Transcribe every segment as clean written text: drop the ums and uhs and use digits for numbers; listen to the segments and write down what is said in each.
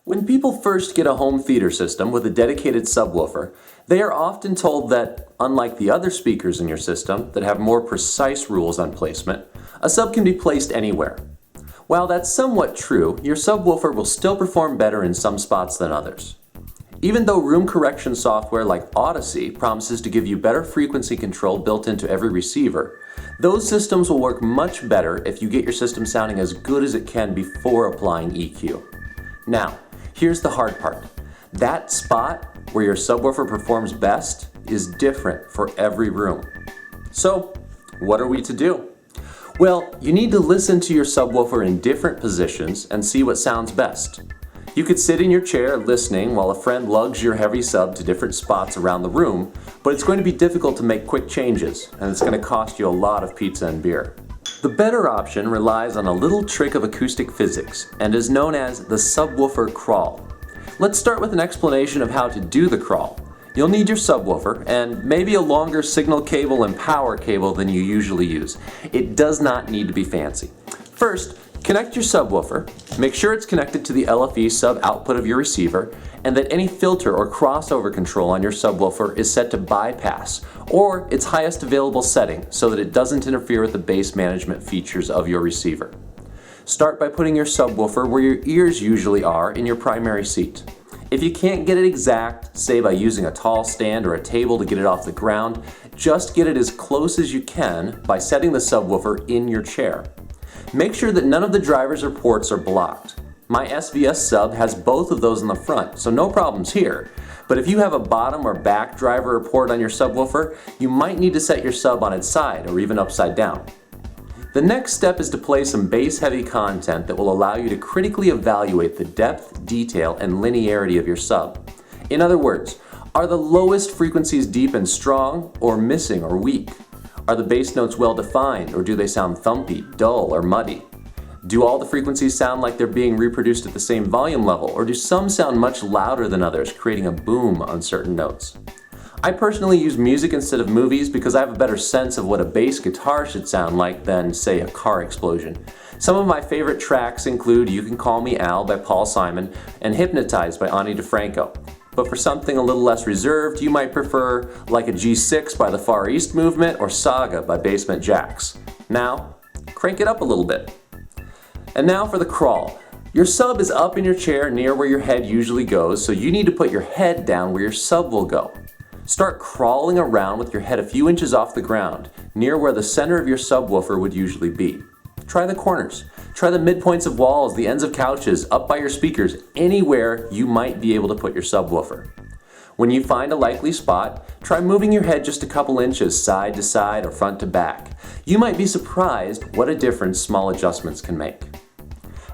When people first get a home theater system with a dedicated subwoofer, they are often told that, unlike the other speakers in your system that have more precise rules on placement, a sub can be placed anywhere. While that's somewhat true, your subwoofer will still perform better in some spots than others. Even though room correction software like Odyssey promises to give you better frequency control built into every receiver, those systems will work much better if you get your system sounding as good as it can before applying EQ. Now, here's the hard part. That spot where your subwoofer performs best is different for every room. So, what are we to do? Well, you need to listen to your subwoofer in different positions and see what sounds best. You could sit in your chair listening while a friend lugs your heavy sub to different spots around the room, but it's going to be difficult to make quick changes, and it's going to cost you a lot of pizza and beer. The better option relies on a little trick of acoustic physics and is known as the Subwoofer Crawl. Let's start with an explanation of how to do the crawl. You'll need your subwoofer and maybe a longer signal cable and power cable than you usually use. It does not need to be fancy. First, connect your subwoofer, make sure it's connected to the LFE sub output of your receiver, and that any filter or crossover control on your subwoofer is set to bypass, or its highest available setting so that it doesn't interfere with the bass management features of your receiver. Start by putting your subwoofer where your ears usually are in your primary seat. If you can't get it exact, say by using a tall stand or a table to get it off the ground, just get it as close as you can by setting the subwoofer in your chair. Make sure that none of the drivers or ports are blocked. My SVS sub has both of those in the front, so no problems here. But if you have a bottom or back driver or port on your subwoofer, you might need to set your sub on its side or even upside down. The next step is to play some bass-heavy content that will allow you to critically evaluate the depth, detail, and linearity of your sub. In other words, are the lowest frequencies deep and strong, or missing or weak? Are the bass notes well defined, or do they sound thumpy, dull, or muddy? Do all the frequencies sound like they're being reproduced at the same volume level, or do some sound much louder than others, creating a boom on certain notes? I personally use music instead of movies because I have a better sense of what a bass guitar should sound like than, say, a car explosion. Some of my favorite tracks include You Can Call Me Al by Paul Simon and Hypnotized by Ani DiFranco. But for something a little less reserved, you might prefer like a G6 by the Far East Movement or Saga by Basement Jaxx. Now, crank it up a little bit. And now for the crawl. Your sub is up in your chair near where your head usually goes, so you need to put your head down where your sub will go. Start crawling around with your head a few inches off the ground, near where the center of your subwoofer would usually be. Try the corners. Try the midpoints of walls, the ends of couches, up by your speakers, anywhere you might be able to put your subwoofer. When you find a likely spot, try moving your head just a couple inches side to side or front to back. You might be surprised what a difference small adjustments can make.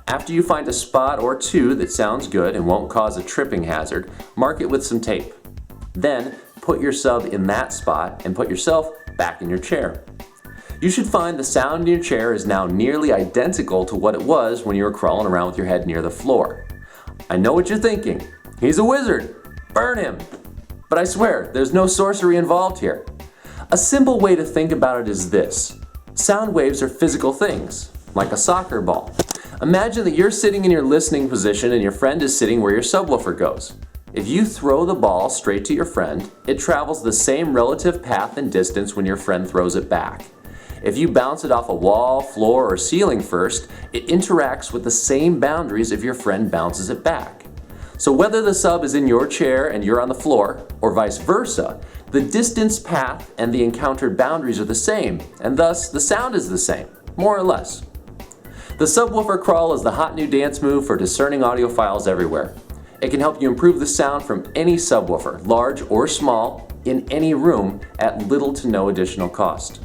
After you find a spot or two that sounds good and won't cause a tripping hazard, mark it with some tape. Then, put your sub in that spot and put yourself back in your chair. You should find the sound in your chair is now nearly identical to what it was when you were crawling around with your head near the floor. I know what you're thinking. He's a wizard. Burn him. But I swear, there's no sorcery involved here. A simple way to think about it is this. Sound waves are physical things, like a soccer ball. Imagine that you're sitting in your listening position and your friend is sitting where your subwoofer goes. If you throw the ball straight to your friend, it travels the same relative path and distance when your friend throws it back. If you bounce it off a wall, floor, or ceiling first, it interacts with the same boundaries if your friend bounces it back. So whether the sub is in your chair and you're on the floor, or vice versa, the distance, path, and the encountered boundaries are the same, and thus the sound is the same, more or less. The Subwoofer Crawl is the hot new dance move for discerning audiophiles everywhere. It can help you improve the sound from any subwoofer, large or small, in any room at little to no additional cost.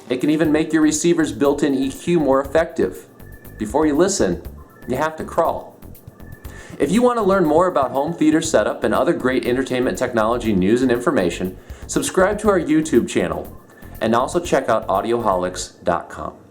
It can even make your receiver's built-in EQ more effective. Before you listen, you have to crawl. If you want to learn more about home theater setup and other great entertainment technology news and information, subscribe to our YouTube channel and also check out Audioholics.com.